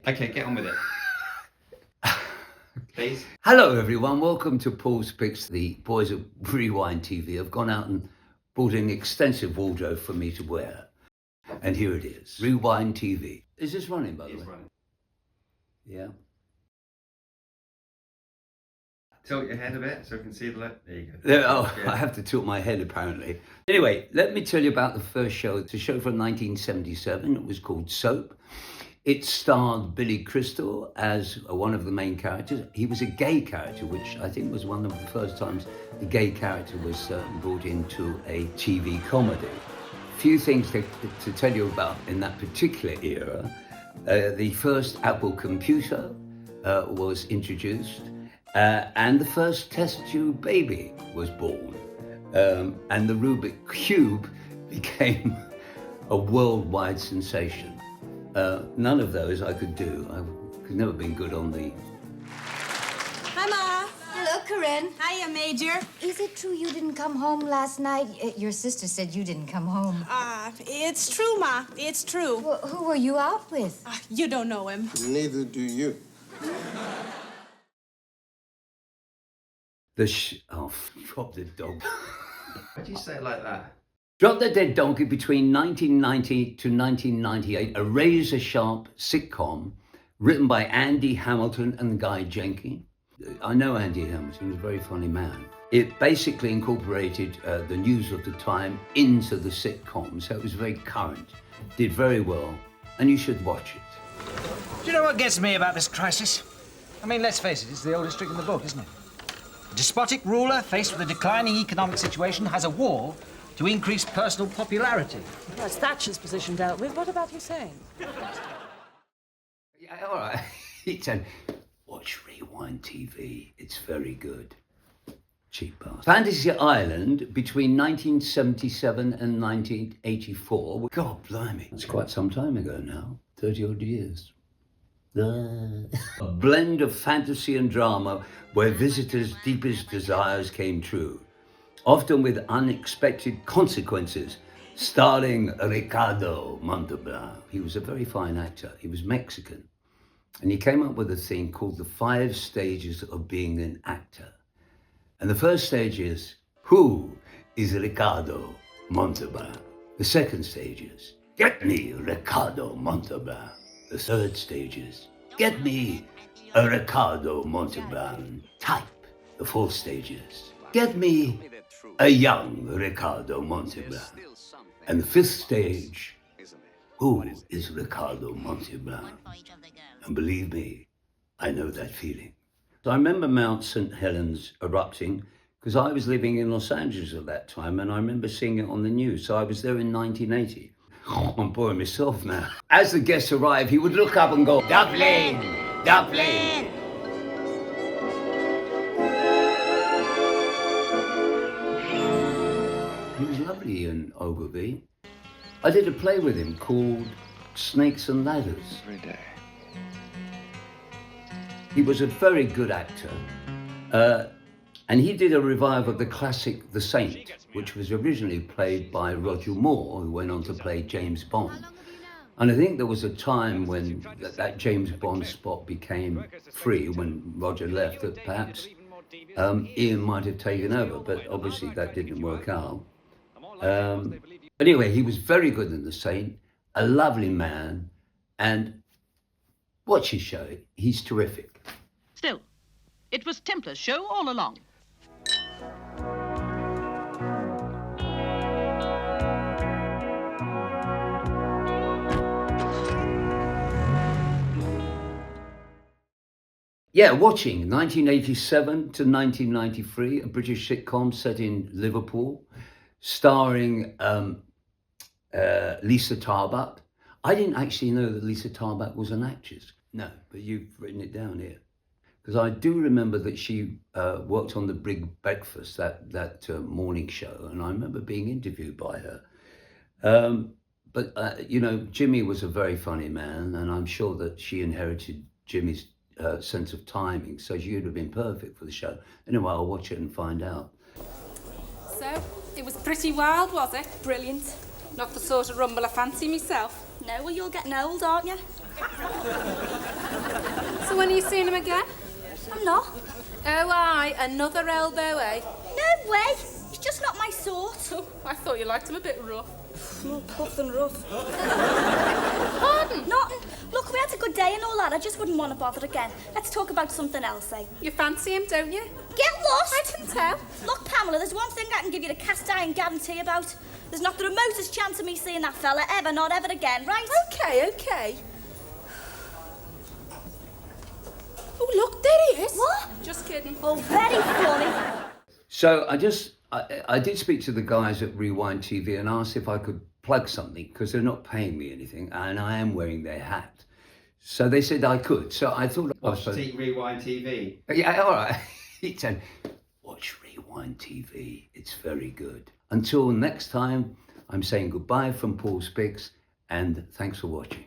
Okay, get on with it. Please. Hello everyone, welcome to Paul's Picks. The boys at Rewind TV have gone out and bought an extensive wardrobe for me to wear. And here it is, Rewind TV. Is this running, by the way? It's running. Yeah. Tilt your head a bit so we can see the light. There you Yeah, go. I have to tilt my head apparently. Anyway, let me tell you about the first show. It's a show from 1977. It was called Soap. It starred Billy Crystal as one of the main characters. He was a gay character, which I think was one of the first times the gay character was brought into a TV comedy. Few things to tell you about in that particular era. The first Apple computer was introduced, and the first test tube baby was born. And the Rubik Cube became a worldwide sensation. None of those I could do. I've never been good on the... Hi, Ma. Hello, Corinne. Hiya, Major. Is it true you didn't come home last night? Your sister said you didn't come home. It's true, Ma. It's true. Well, who were you out with? You don't know him. Neither do you. Drop the dog. Why do you say it like that? Drop the Dead Donkey between 1990 to 1998, a razor-sharp sitcom written by Andy Hamilton and Guy Jenkins. I know Andy Hamilton, he's a very funny man. It basically incorporated the news of the time into the sitcom, so it was very current, did very well, and you should watch it. Do you know what gets me about this crisis? I mean, let's face it, it's the oldest trick in the book, isn't it? A despotic ruler faced with a declining economic situation has a wall to increase personal popularity. Well, it's Thatcher's position dealt with. What about Hussein? Yeah, all right. He said, watch Rewind TV. It's very good. Cheap bastard. Fantasy Island between 1977 and 1984. God blimey. That's quite some time ago now. 30 odd years. A blend of fantasy and drama where visitors' deepest desires came true, often with unexpected consequences, starring Ricardo Montalban. He was a very fine actor. He was Mexican. And he came up with a thing called the 5 stages of being an actor. And the first stage is, who is Ricardo Montalban? The second stage is, get me Ricardo Montalban. The third stage is, get me a Ricardo Montalban type. The fourth stage is, get me a young Ricardo Montalban. And the fifth stage, who is Ricardo Montalban? And believe me, I know that feeling. So I remember Mount St. Helens erupting because I was living in Los Angeles at that time, and I remember seeing it on the news. So I was there in 1980. I'm boring myself now. As the guests arrived, he would look up and go, Dublin, Dublin. He was lovely in Ogilvy. I did a play with him called Snakes and Ladders. Every day. He was a very good actor. And he did a revival of the classic The Saint, which was originally played by Roger Moore, who went on to play James Bond. And I think there was a time when that James Bond spot became free, when Roger left, that perhaps Ian might have taken over, but obviously that didn't work out. Anyway, he was very good in The Saint, a lovely man, and watch his show, he's terrific. Still, it was Templar's show all along. Yeah, watching 1987 to 1993, a British sitcom set in Liverpool, starring Lisa Tarbuck. I didn't actually know that Lisa Tarbuck was an actress. No, but you've written it down here. Because I do remember that she worked on the Big Breakfast, that morning show, and I remember being interviewed by her. But you know, Jimmy was a very funny man, and I'm sure that she inherited Jimmy's sense of timing, so she would have been perfect for the show. Anyway, I'll watch it and find out. So, it was pretty wild, was it? Brilliant. Not the sort of rumble I fancy myself. No, well, you're getting old, aren't you? So when are you seeing him again? I'm not. Oh, aye, another elbow, eh? No way. He's just not my sort. Oh, I thought you liked him a bit rough. More puff than rough. Pardon? Nothing. Look, we had a good day and all that. I just wouldn't want to bother again. Let's talk about something else, eh? You fancy him, don't you? Get lost! I can tell. Look, Pamela, there's one thing I can give you the cast iron guarantee about. There's not the remotest chance of me seeing that fella ever, not ever again, right? Okay. Oh, look, there he is. What? Just kidding. Oh, very funny. So I did speak to the guys at Rewind TV and asked if I could plug something because they're not paying me anything and I am wearing their hat. So they said I could. So I thought... Watch Rewind TV. Yeah, all right. He said, watch Rewind TV. It's very good. Until next time, I'm saying goodbye from Paul Spiggs and thanks for watching.